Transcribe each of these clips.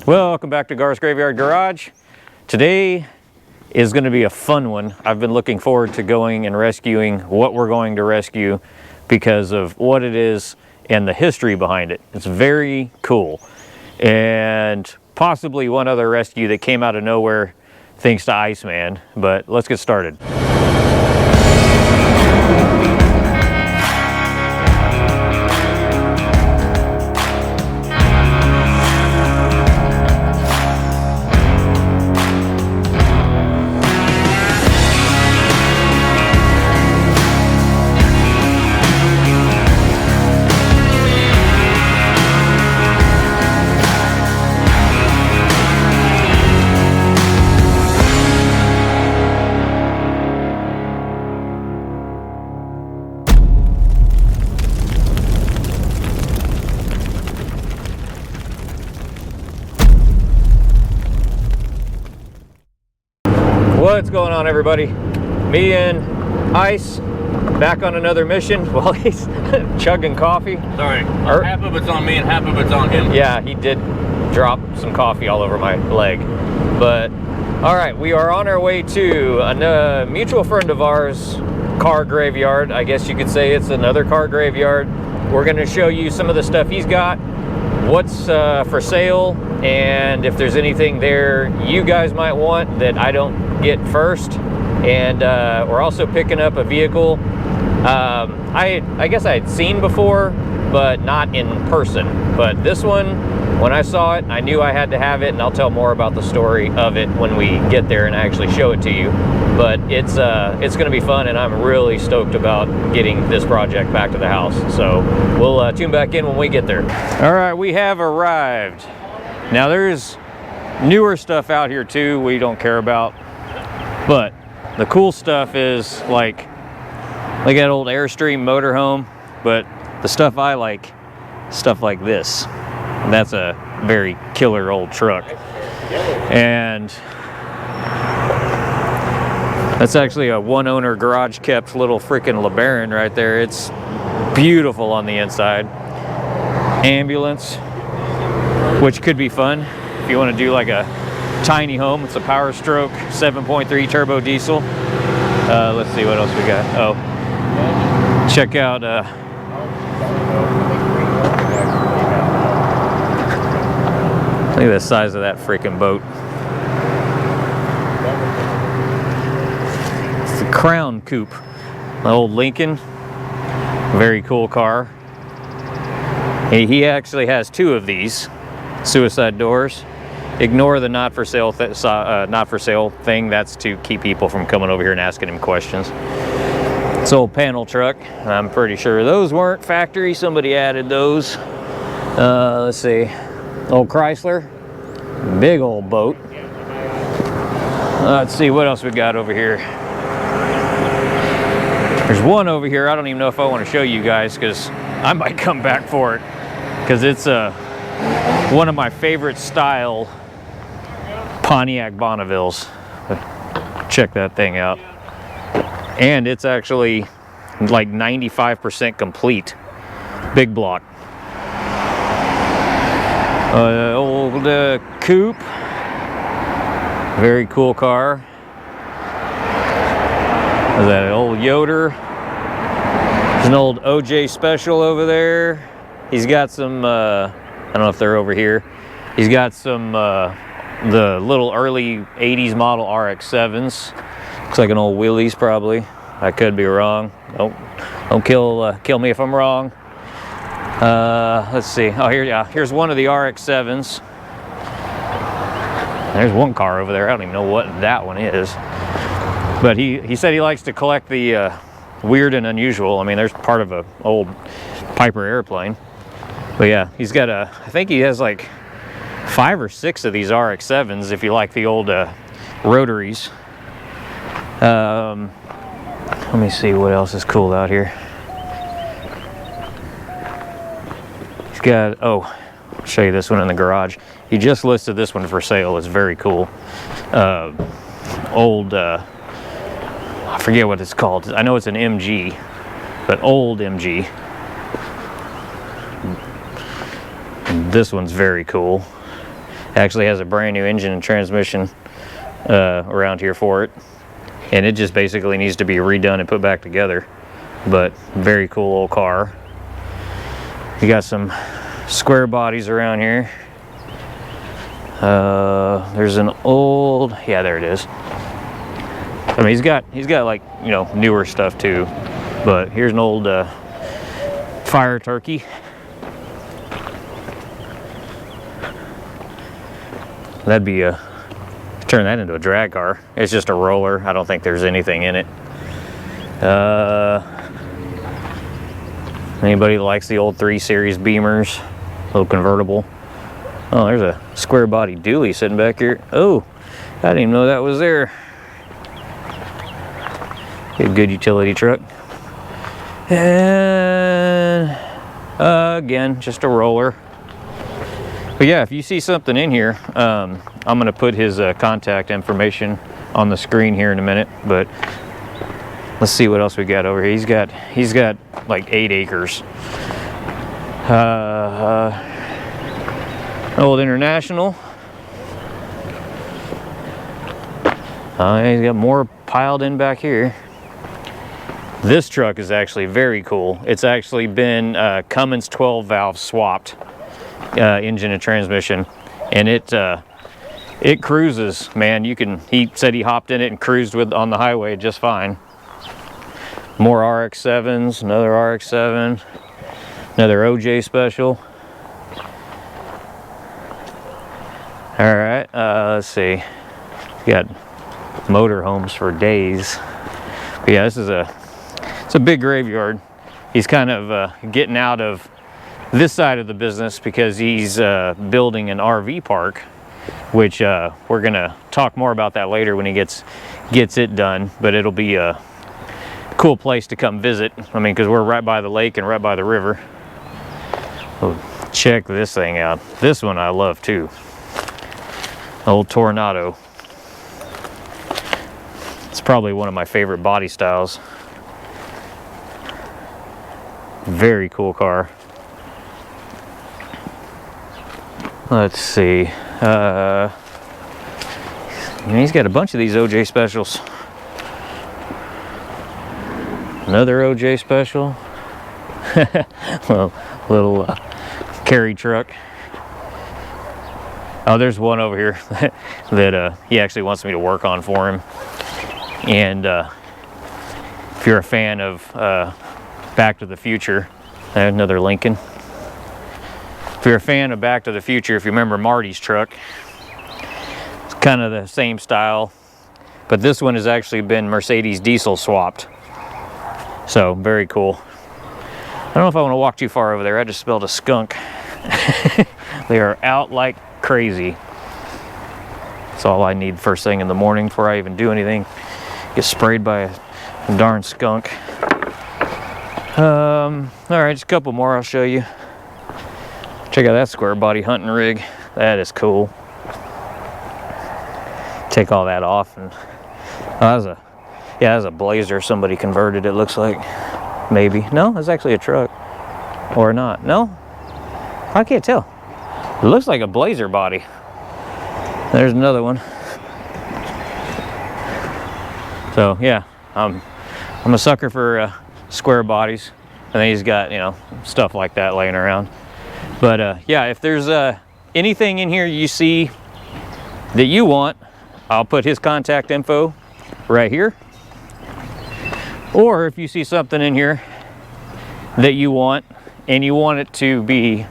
Welcome back to Garth's Graveyard Garage. Today is going to be a fun one. I've been looking forward to going and rescuing what we're going to rescue because of what it is and the history behind it. It's very cool. And possibly one other rescue that came out of nowhere thanks to Iceman. But let's get started. What's going on, everybody? Me and Ice back on another mission. Well, he's chugging coffee. Sorry, half of it's on me and half of it's on him. Yeah, he did drop some coffee all over my leg. But all right, we are on our way to a mutual friend of ours car graveyard. I guess you could say it's another car graveyard. We're going to show you some of the stuff he's got, what's for sale, and if there's anything there you guys might want that I don't get first. And we're also picking up a vehicle I guess I had seen before, but not in person. But this one, when I saw it, I knew I had to have it, and I'll tell more about the story of it when we get there and actually show it to you. But it's going to be fun, and I'm really stoked about getting this project back to the house. So we'll tune back in when we get there. All right, we have arrived. Now there's newer stuff out here too we don't care about, but the cool stuff is like that old Airstream motorhome, but the stuff I like, stuff like this. And that's a very killer old truck. And that's actually a one owner garage kept little freaking LeBaron right there. It's beautiful on the inside. Ambulance, which could be fun if you want to do like a tiny home. It's a Power Stroke 7.3 turbo diesel. Let's see what else we got. Oh, check out look at the size of that freaking boat. It's the Crown Coupe, the old Lincoln. Very cool car. He actually has two of these suicide doors. Ignore the not for sale thing. That's to keep people from coming over here and asking him questions. It's old panel truck. I'm pretty sure those weren't factory. Somebody added those. Let's see. Old Chrysler. Big old boat. Let's see what else we got over here. There's one over here. I don't even know if I want to show you guys because I might come back for it, because it's one of my favorite style Pontiac Bonnevilles. Check that thing out. And it's actually like 95% complete. Big block. Old coupe. Very cool car. Is that an old Yoder? There's an old OJ Special over there. He's got some, I don't know if they're over here. He's got some, the little early 80s model RX-7s. Looks like an old Willys probably. I could be wrong. Don't kill me if I'm wrong. Let's see. Oh, here's one of the RX-7s. There's one car over there. I don't even know what that one is. But he said he likes to collect the weird and unusual. I mean, there's part of an old Piper airplane. But yeah, he's got I think he has like 5 or 6 of these RX-7s if you like the old rotaries. Let me see what else is cool out here. He's got, oh, I'll show you this one in the garage. He just listed this one for sale. It's very cool. Old, I forget what it's called. I know it's an MG, but old MG. This one's very cool. Actually has a brand new engine and transmission around here for it, and it just basically needs to be redone and put back together. But very cool old car. You got some square bodies around here. There's an old, yeah, there it is. I mean, he's got like, you know, newer stuff too. But here's an old fire turkey. That'd be a, turn that into a drag car. It's just a roller. I don't think there's anything in it. Anybody that likes the old 3 Series Beamers, little convertible. Oh, there's a square body dually sitting back here. Oh, I didn't even know that was there. A good utility truck. And again, just a roller. But yeah, if you see something in here, I'm going to put his contact information on the screen here in a minute. But let's see what else we got over here. He's got like 8 acres. Old International. He's got more piled in back here. This truck is actually very cool. It's actually been Cummins 12 valve swapped, engine and transmission, and it cruises, man. He said he hopped in it and cruised on the highway just fine. More RX-7s, another RX-7, another OJ special. All right, let's see. We got motorhomes for days. But yeah, it's a big graveyard. He's kind of getting out of this side of the business because he's building an RV park, which we're gonna talk more about that later when he gets it done. But it'll be a cool place to come visit. I mean, because we're right by the lake and right by the river. Oh, check this thing out. This one I love too. Old Tornado. It's probably one of my favorite body styles. Very cool car. Let's see. He's got a bunch of these OJ specials. Another OJ special. Well, little carry truck. Oh, there's one over here that he actually wants me to work on for him. And if you're a fan of Back to the Future, another Lincoln. If you're a fan of Back to the Future, if you remember Marty's truck, it's kind of the same style, but this one has actually been Mercedes diesel swapped. So very cool. I don't know if I want to walk too far over there. I just smelled a skunk. They are out like crazy. That's all I need first thing in the morning before I even do anything. Get sprayed by a darn skunk. All right, just a couple more I'll show you. Check out that square body hunting rig. That is cool. Take all that off, and that was a Blazer somebody converted, it looks like. Maybe. No, it's actually a truck. Or not. No? I can't tell. It looks like a Blazer body. There's another one. So yeah, I'm a sucker for square bodies. And then he's got, you know, stuff like that laying around. But yeah, if there's anything in here you see that you want, I'll put his contact info right here. Or if you see something in here that you want and you want it to be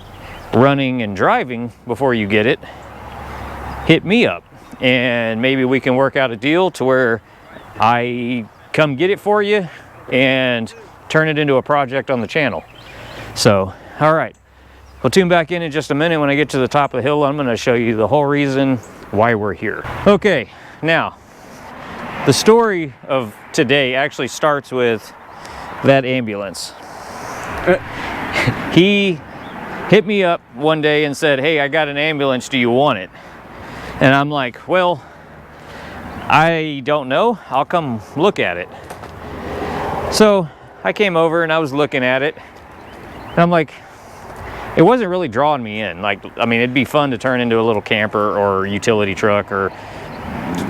running and driving before you get it, hit me up and maybe we can work out a deal to where I come get it for you and turn it into a project on the channel. So, all right, we'll tune back in just a minute. When I get to the top of the hill, I'm going to show you the whole reason why we're here. Okay, now the story of today actually starts with that ambulance. He hit me up one day and said, hey, I got an ambulance, do you want it? And I'm like, well, I don't know, I'll come look at it. So I came over and I was looking at it, and I'm like, it wasn't really drawing me in. Like, I mean, it'd be fun to turn into a little camper or utility truck or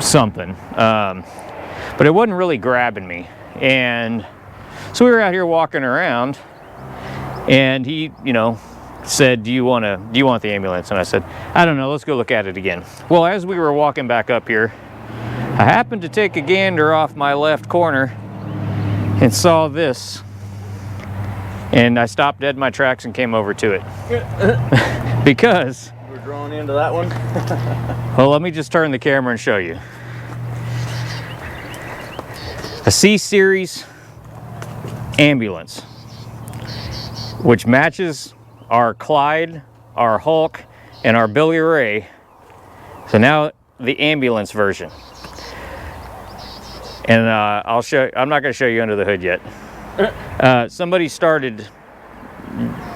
something. But it wasn't really grabbing me. And so we were out here walking around, and he, you know, said, do you want the ambulance? And I said, I don't know, let's go look at it again. Well, as we were walking back up here, I happened to take a gander off my left corner and saw this. And I stopped dead in my tracks and came over to it. Because we're drawn into that one. well, let me just turn the camera and show you. A C-Series ambulance, which matches our Clyde, our Hulk, and our Billy Ray. So now the ambulance version. And I'll show. I'm not going to show you under the hood yet. Somebody started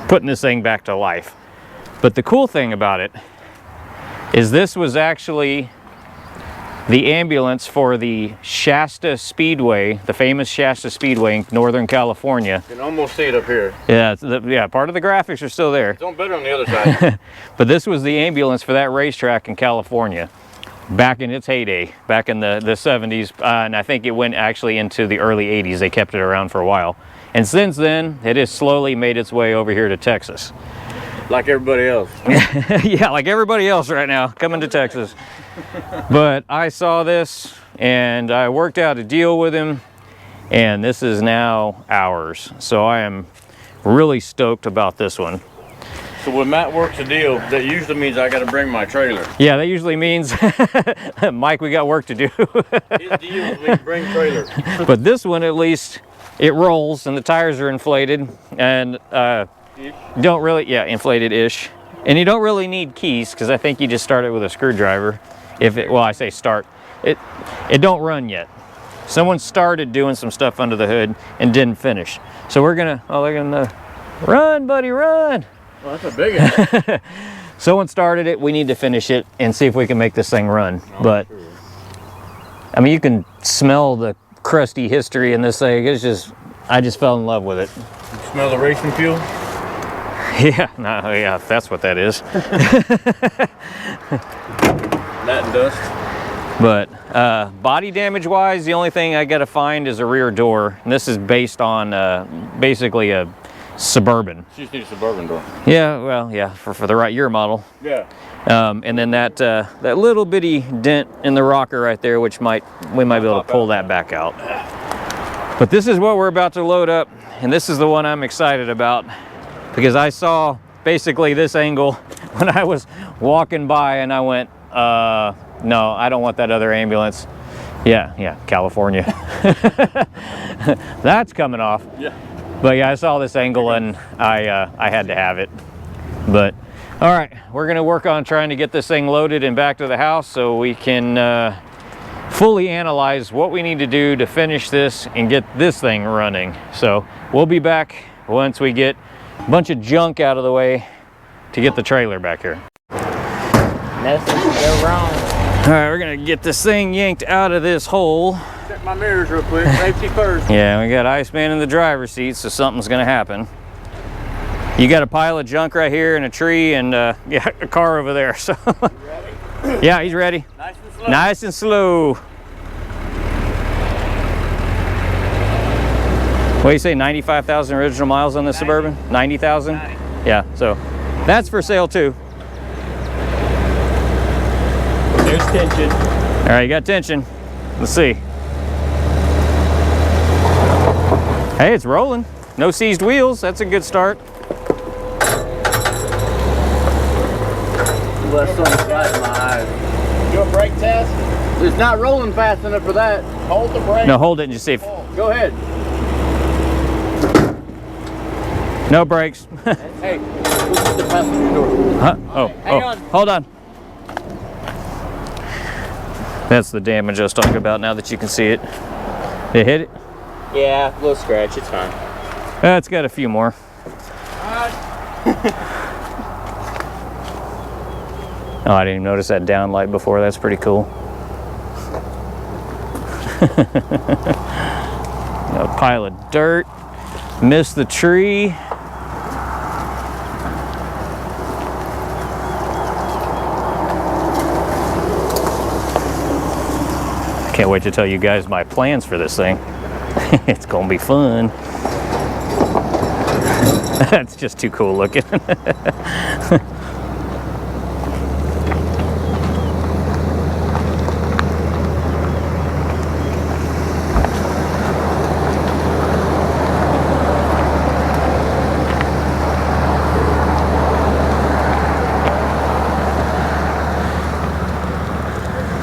putting this thing back to life. But the cool thing about it is this was actually the ambulance for the Shasta Speedway, the famous Shasta Speedway in Northern California. You can almost see it up here. Yeah, yeah, part of the graphics are still there. It's on better on the other side. But this was the ambulance for that racetrack in California back in its heyday, back in the 70s, and I think it went actually into the early 80s. They kept it around for a while. And since then, it has slowly made its way over here to Texas. Like everybody else. Yeah, like everybody else right now, coming to Texas. But I saw this, and I worked out a deal with him, and this is now ours. So I am really stoked about this one. So when Matt works a deal, that usually means I got to bring my trailer. Yeah, that usually means, Mike, we got work to do. His deal means bring trailer. But this one, at least, it rolls, and the tires are inflated, and don't really, yeah, inflated-ish. And you don't really need keys, because I think you just start it with a screwdriver. If it, well, I say start. It don't run yet. Someone started doing some stuff under the hood and didn't finish. So we're gonna, oh, they're gonna, run, buddy, run. Well, that's a big one. Someone started it, we need to finish it and see if we can make this thing run. Oh, but, sure. I mean, you can smell the crusty history in this thing. It's just, I just fell in love with it. You smell the racing fuel? Yeah, no, yeah, that's what that is. That and dust. But body damage wise, the only thing I gotta find is a rear door. And this is based on basically a Suburban. She just needs a Suburban door. Yeah, well, yeah, for the right year model. Yeah. And then that little bitty dent in the rocker right there, which we might be able to pull that back out. But this is what we're about to load up, and this is the one I'm excited about, because I saw basically this angle when I was walking by, and I went, no, I don't want that other ambulance. Yeah, California. That's coming off. Yeah. But yeah, I saw this angle and I had to have it. But all right, we're gonna work on trying to get this thing loaded and back to the house so we can fully analyze what we need to do to finish this and get this thing running. So we'll be back once we get a bunch of junk out of the way to get the trailer back here. Nothing can go wrong. All right, we're gonna get this thing yanked out of this hole. Check my mirrors real quick. Safety first. Yeah, we got Iceman in the driver's seat, so something's gonna happen. You got a pile of junk right here and a tree and yeah, a car over there. So yeah, he's ready. Nice and slow. Nice and slow. What do you say, 95,000 original miles on the Suburban? 90,000? Yeah, so that's for sale too. There's tension. All right, you got tension. Let's see. Hey, it's rolling. No seized wheels. That's a good start. Less on the side of my eyes. Do a brake test. It's not rolling fast enough for that. Hold the brake. No, hold it and just see if... Go ahead. No brakes. Hey, look at the passenger door. Huh? Oh, Hang on. Hold on. That's the damage I was talking about now that you can see it. It hit it? Yeah, a little scratch. It's fine. It's got a few more. Oh, I didn't even notice that down light before. That's pretty cool. A pile of dirt. Missed the tree. Can't wait to tell you guys my plans for this thing. It's gonna be fun. That's just too cool looking.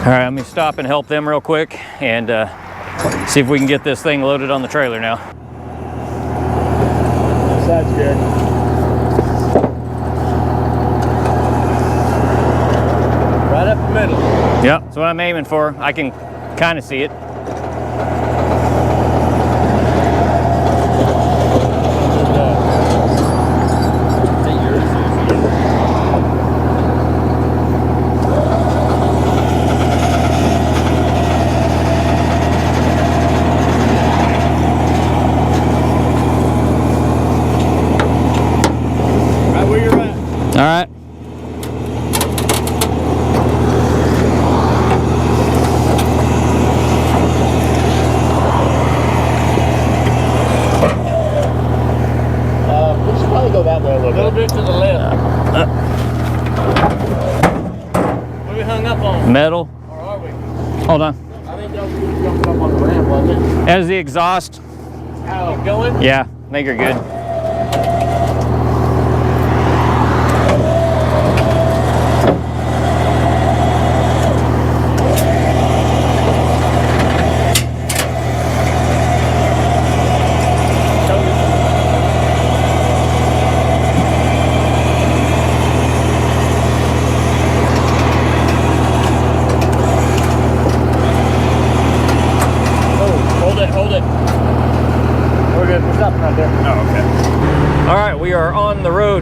All right, let me stop and help them real quick and see if we can get this thing loaded on the trailer now. That's good. Right up the middle. Yep, that's what I'm aiming for. I can kind of see it. All right. We should probably go that way a little bit. To the left. What are we hung up on? Metal. Or are we? Hold on. I think that was jumping up on the ramp, wasn't it? As the exhaust. How going? Yeah, I think you're good.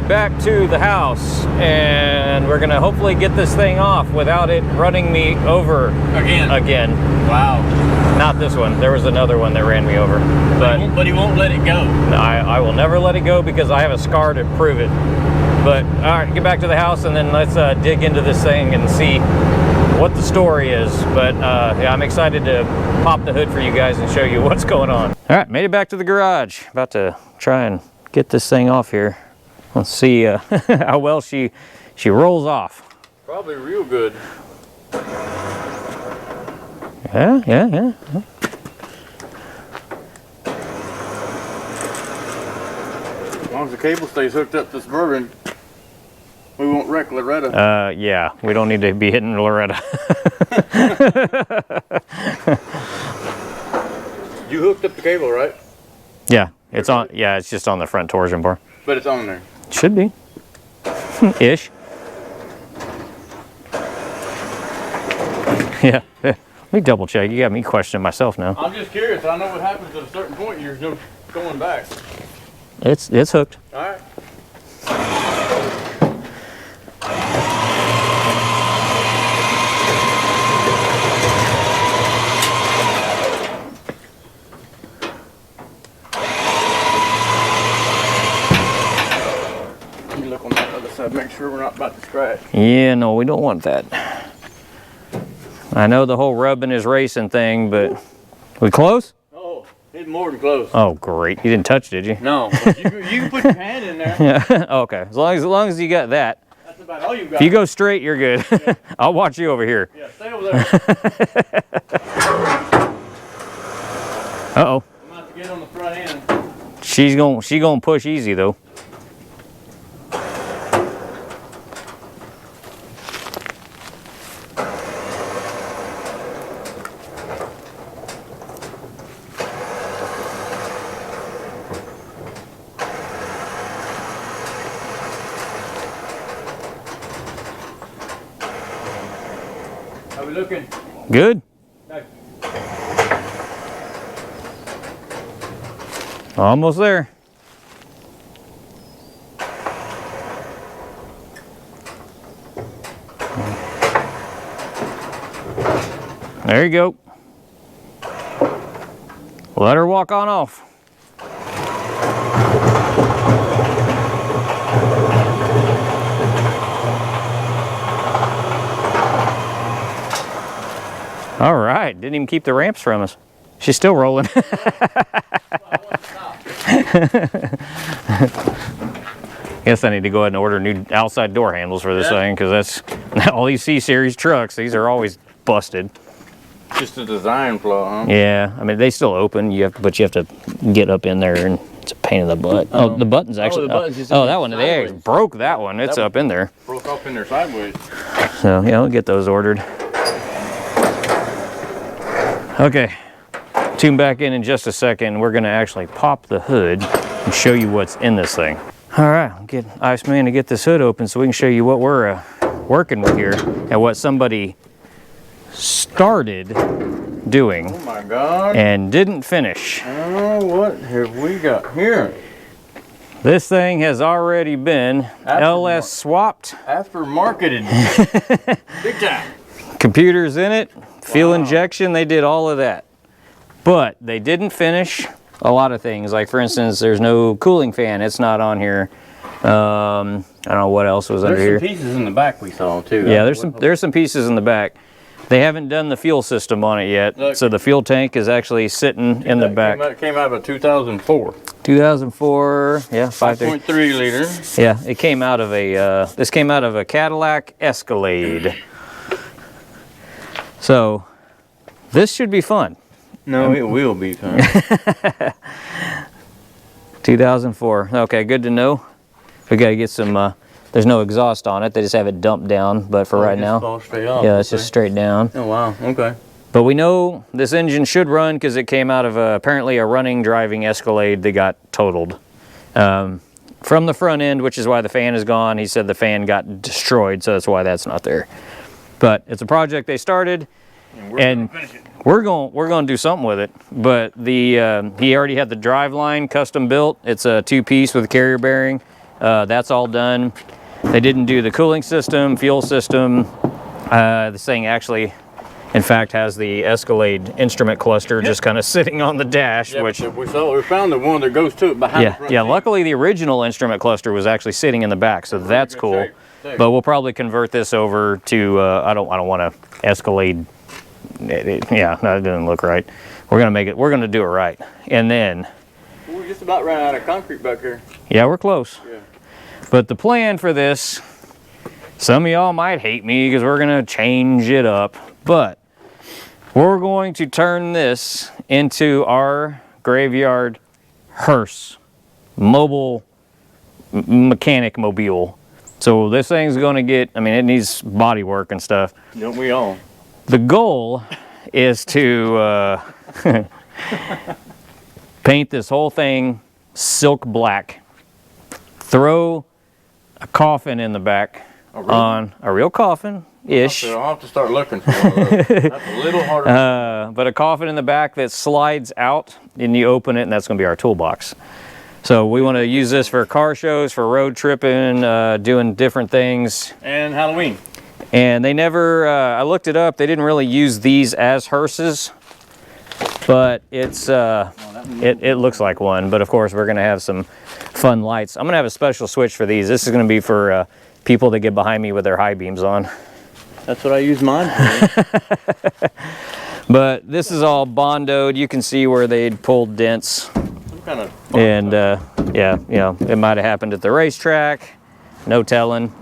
Back to the house, and we're gonna hopefully get this thing off without it running me over again. Wow. Not this one. There was another one that ran me over, But he won't let it go. I will never let it go because I have a scar to prove it. But all right, get back to the house and then let's dig into this thing and see what the story is. But yeah, I'm excited to pop the hood for you guys and show you what's going on. All right, made it back to the garage. About to try and get this thing off here. Let's see how well she rolls off. Probably real good. Yeah. As long as the cable stays hooked up to this Suburban, we won't wreck Loretta. Yeah, we don't need to be hitting Loretta. You hooked up the cable, right? Yeah, it's on. Yeah, it's just on the front torsion bar. But it's on there. Should be. Ish. Yeah. Let me double check. You got me questioning myself now. I'm just curious. I know what happens at a certain point. You're no going back. It's hooked. All right. You look on that other side. Make sure we're not about to scratch. Yeah, no, we don't want that. I know the whole rubbing is racing thing, but we close? Oh, it's more than close. Oh, great. You didn't touch, did you? No, but you can put your hand in there. Yeah. Okay. As long as you got that. That's about all you got. If you go straight, you're good. Yeah. I'll watch you over here. Yeah, stay over there. Uh-oh. I'm about to get on the front end. She gonna push easy though. How we looking? Good. Okay. Almost there. There you go. Let her walk on off. All right, didn't even keep the ramps from us. She's still rolling. Guess I need to go ahead and order new outside door handles for this thing, because that's all these C-Series trucks. These are always busted. Just a design flaw, huh? Yeah, I mean they still open. But you have to get up in there, and it's a pain in the butt. Oh, the button's actually. Oh, that one. They broke that one. It's up in there. Broke up in there sideways. So yeah, I'll get those ordered. Okay, tune back in just a second. We're gonna actually pop the hood and show you what's in this thing. All right, I'll get Iceman to get this hood open so we can show you what we're working with here and what somebody started doing. Oh my God. And didn't finish. Oh, what have we got here? This thing has already been LS swapped. After marketed. Big time. Computers in it, fuel injection, they did all of that. But they didn't finish a lot of things. Like for instance, there's no cooling fan, it's not on here. I don't know what else was under here. There's some pieces in the back we saw too. Yeah, there's some pieces in the back. They haven't done the fuel system on it yet. Look, so the fuel tank is actually sitting in the back. Came out of a 2004. 2004, yeah, 5.3 liter. Yeah, it came out of a, this came out of a Cadillac Escalade. So, this should be fun. No, it will be fun. 2004, okay, good to know. We gotta get some, there's no exhaust on it, they just have it dumped down, but for right now, yeah, it's just straight down. Oh wow, okay. But we know this engine should run because it came out of apparently a running driving Escalade that got totaled. From the front end, which is why the fan is gone. He said the fan got destroyed, so that's why that's not there. But it's a project they started, and we're going to do something with it. But the he already had the drive line custom built. It's a 2-piece with a carrier bearing. That's all done. They didn't do the cooling system, fuel system. This thing actually, in fact, has the Escalade instrument cluster just kind of sitting on the dash. Yeah, which we found the one that goes to it behind the front seat. Luckily the original instrument cluster was actually sitting in the back, so that's cool. But we'll probably convert this over to I don't want to Escalade. Yeah, that didn't look right. We're gonna do it right, and then we just about ran out of concrete back here. Yeah, we're close. Yeah. But the plan for this, some of y'all might hate me because we're gonna change it up, but we're going to turn this into our graveyard hearse, mobile mechanic mobile. So this thing's gonna get, I mean, it needs body work and stuff. Don't we all? The goal is to paint this whole thing silk black, throw a coffin in the back on a real coffin-ish. I'll have to start looking for one of those. That's a little harder. But a coffin in the back that slides out and you open it, and that's going to be our toolbox. So we want to use this for car shows, for road tripping, doing different things. And Halloween. And they never, I looked it up, they didn't really use these as hearses, but it's, it looks like one. But of course we're gonna have some fun lights. I'm gonna have a special switch for these. This is gonna be for people that get behind me with their high beams on. That's what I use mine for. But this is all bondoed. You can see where they'd pulled dents. And yeah, you know, it might have happened at the racetrack, no telling.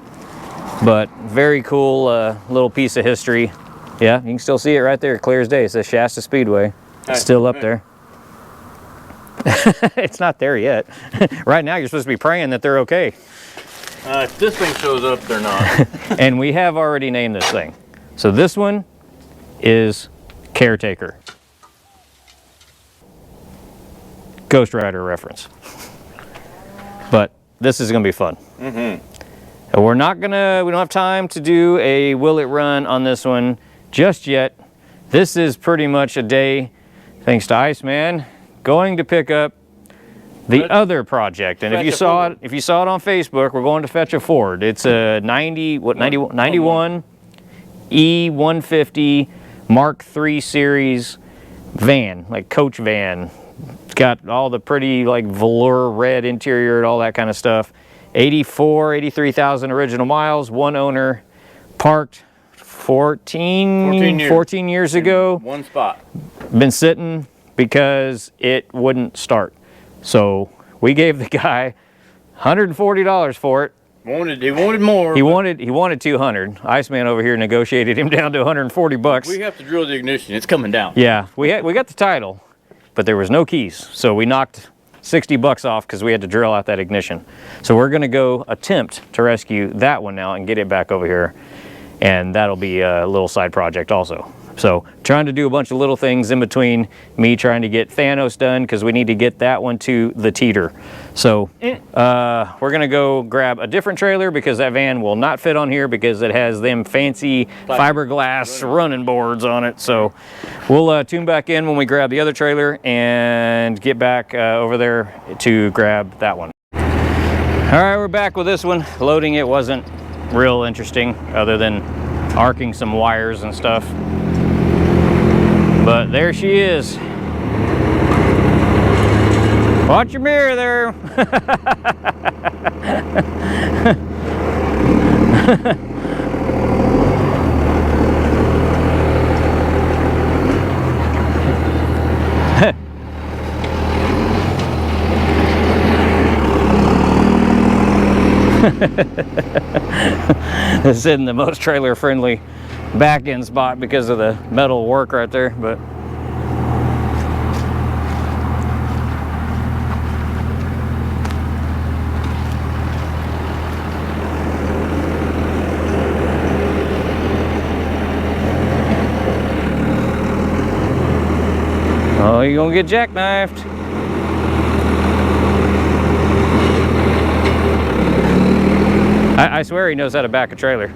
But very cool little piece of history. Yeah, you can still see it right there, clear as day. It says Shasta Speedway. It's still up there. It's not there yet. Right now you're supposed to be praying that they're okay. If this thing shows up, they're not. And we have already named this thing. So this one is Caretaker. Ghost Rider reference. But this is gonna be fun. Mm-hmm. And we don't have time to do a will it run on this one just yet. This is pretty much a day, thanks to Iceman, going to pick up the other project. And if you saw it on Facebook, we're going to fetch a Ford. It's a 91 E150 Mark III series van, like coach van. It's got all the pretty like velour red interior and all that kind of stuff. 83,000 original miles, one owner, parked 14 years ago. One spot. Been sitting because it wouldn't start. So we gave the guy $140 for it. He wanted more. He wanted 200. Iceman over here negotiated him down to 140 bucks. We have to drill the ignition. It's coming down. Yeah, we got the title, but there was no keys. So we knocked 60 bucks off because we had to drill out that ignition. So we're gonna go attempt to rescue that one now and get it back over here. And that'll be a little side project also. So trying to do a bunch of little things in between me trying to get Thanos done because we need to get that one to the teeter. So we're gonna go grab a different trailer because that van will not fit on here because it has them fancy fiberglass running boards on it. So we'll tune back in when we grab the other trailer and get back over there to grab that one. All right, we're back with this one. Loading it wasn't real interesting other than arcing some wires and stuff. But there she is. Watch your mirror there. This isn't the most trailer friendly back end spot because of the metal work right there, but oh, you're gonna get jackknifed. I swear he knows how to back a trailer.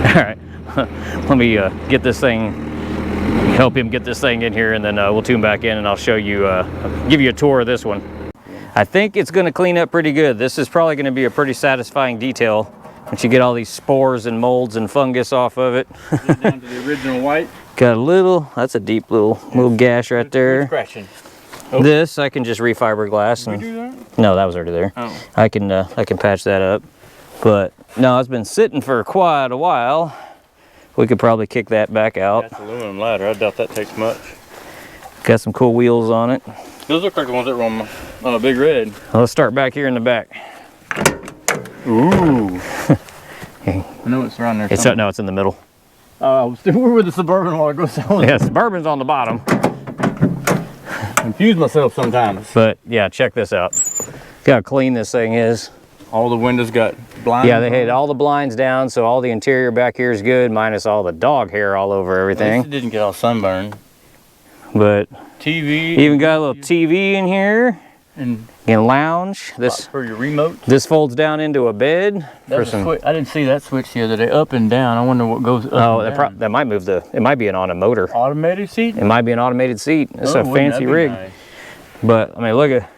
All right, let me get this thing, help him get this thing in here, and then we'll tune back in and I'll show you, give you a tour of this one. I think it's gonna clean up pretty good. This is probably gonna be a pretty satisfying detail once you get all these spores and molds and fungus off of it. Down to the original white. Got a little, that's a deep little gash right there. Scratching. Oh. This I can just refiberglass. Did we do that? No, that was already there. Oh. I can patch that up. But no, it's been sitting for quite a while. We could probably kick that back out. That's aluminum ladder. I doubt that takes much. Got some cool wheels on it. Those look like the ones that were on a big red. Well, let's start back here in the back. Ooh. I know it's around there. No, it's in the middle. We were with the Suburban while ago. So Yeah, Suburban's on the bottom. confuse myself sometimes. But yeah, check this out. Look how clean this thing is. All the windows got blinds. Yeah, they had all the blinds down, so all the interior back here is good, minus all the dog hair all over everything. It didn't get all sunburned. But TV. even got a little TV in here. And lounge. This for your remote. This folds down into a bed. For some, I didn't see that switch the other day. Up and down. I wonder what goes up. Oh, and down. that might move the. It might be an on a motor. Automated seat. It might be an automated seat. It's a fancy rig. Nice. But I mean, look at.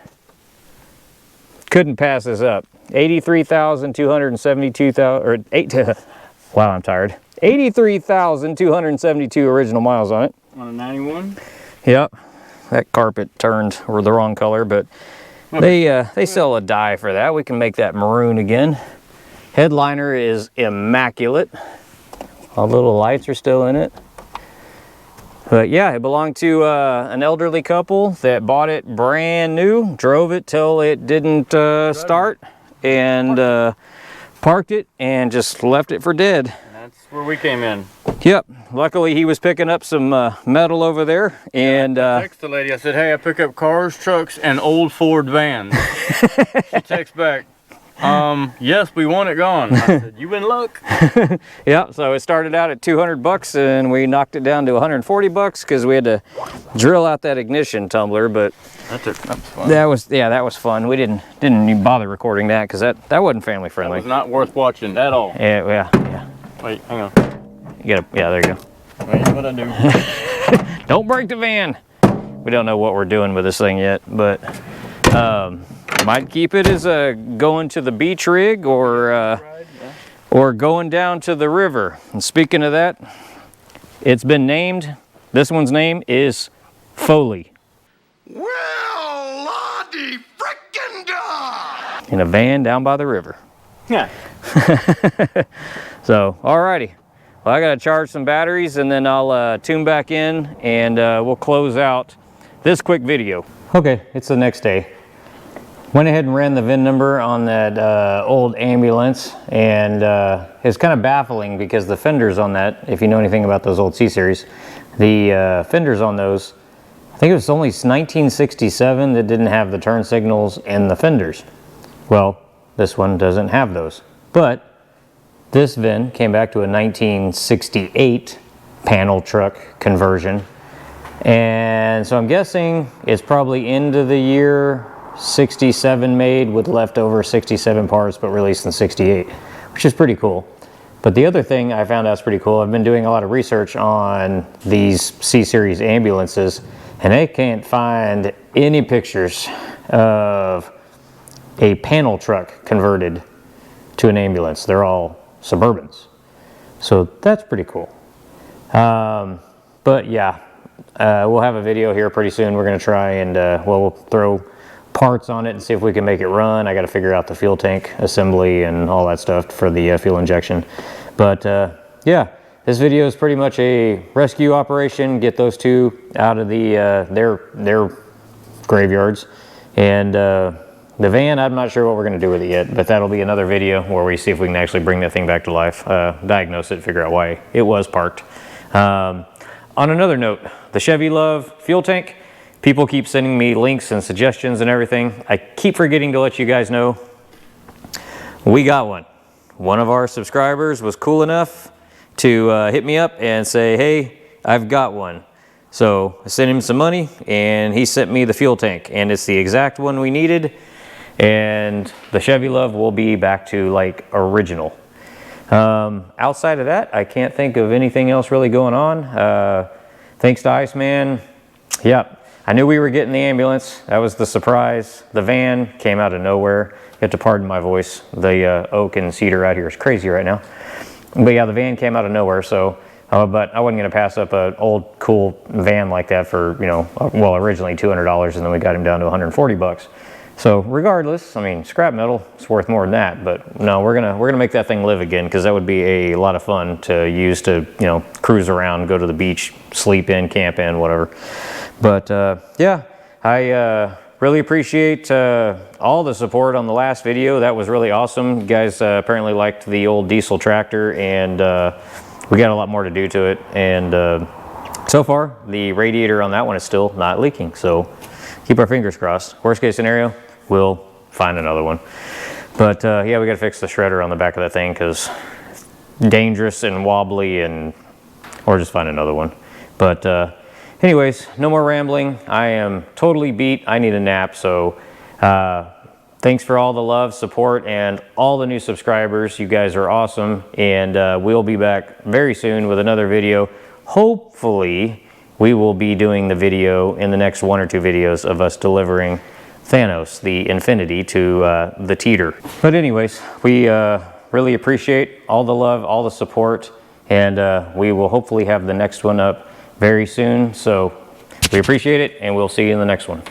Couldn't pass this up. 83,272,000 or eight. Wow, I'm tired. 83,272 original miles on it. On a 91. Yep. That carpet turned or the wrong color, but they sell a dye for that. We can make that maroon again. Headliner is immaculate. All the little lights are still in it. But yeah, it belonged to an elderly couple that bought it brand new, drove it till it didn't start, and parked it and just left it for dead. That's where we came in. Yep. Luckily, he was picking up some metal over there, and I texted the lady. I said, "Hey, I pick up cars, trucks, and old Ford vans." She texts back, "Yes, we want it gone." I said, "You in luck." Yep. So it started out at 200 bucks, and we knocked it down to 140 bucks because we had to drill out that ignition tumbler. But that was fun. that was fun. We didn't even bother recording that because that wasn't family friendly. It was not worth watching at all. Yeah. Wait, hang on. Yeah, there you go. Wait, what I do? Don't break the van. We don't know what we're doing with this thing yet, but might keep it as going to the beach rig or going down to the river. And speaking of that, it's been named. This one's name is Foley. Well, Lottie frickin' da! in a van down by the river. Yeah. So, alrighty. Well, I gotta charge some batteries and then I'll tune back in and we'll close out this quick video. Okay, it's the next day. Went ahead and ran the VIN number on that old ambulance, and it's kind of baffling because the fenders on that, if you know anything about those old C-Series, the fenders on those, I think it was only 1967 that didn't have the turn signals and the fenders. Well, this one doesn't have those. But this VIN came back to a 1968 panel truck conversion. And so I'm guessing it's probably into the year 67 made with leftover 67 parts but released in 68, which is pretty cool. But the other thing I found out is pretty cool, I've been doing a lot of research on these C-Series ambulances, and I can't find any pictures of a panel truck converted to an ambulance. They're all Suburbans. So that's pretty cool. But yeah, we'll have a video here pretty soon. We're going to try and, well, we'll throw parts on it and see if we can make it run. I got to figure out the fuel tank assembly and all that stuff for the fuel injection. But yeah, this video is pretty much a rescue operation. Get those two out of the their graveyards, and the van, I'm not sure what we're going to do with it yet, but that'll be another video where we see if we can actually bring that thing back to life, diagnose it, figure out why it was parked. On another note, the Chevy Love fuel tank, people keep sending me links and suggestions and everything. I keep forgetting to let you guys know we got one. One of our subscribers was cool enough to hit me up and say, hey, I've got one. So I sent him some money and he sent me the fuel tank, and it's the exact one we needed. And the Chevy Love will be back to like original. Outside of that, I can't think of anything else really going on. Thanks to Iceman. Yeah, I knew we were getting the ambulance. That was the surprise. The van came out of nowhere. You have to pardon my voice. The oak and cedar out here is crazy right now. But yeah, the van came out of nowhere. So, but I wasn't going to pass up an old cool van like that for, you know, well, originally $200, and then we got him down to 140 bucks. So regardless, I mean, scrap metal is worth more than that, but no, we're gonna make that thing live again, because that would be a lot of fun to use to, you know, cruise around, go to the beach, sleep in, camp in, whatever. But yeah, I really appreciate all the support on the last video. That was really awesome. You guys apparently liked the old diesel tractor, and we got a lot more to do to it. And so far, the radiator on that one is still not leaking, so keep our fingers crossed. Worst case scenario, we'll find another one. But yeah, we got to fix the shredder on the back of that thing, because dangerous and wobbly, and or just find another one. But anyways, no more rambling. I am totally beat. I need a nap. So thanks for all the love, support, and all the new subscribers. You guys are awesome. And we'll be back very soon with another video. Hopefully we will be doing the video in the next 1 or 2 videos of us delivering Thanos, the Infinity, to the Teeter. But anyways, we really appreciate all the love, all the support, and we will hopefully have the next one up very soon. So we appreciate it, and we'll see you in the next one.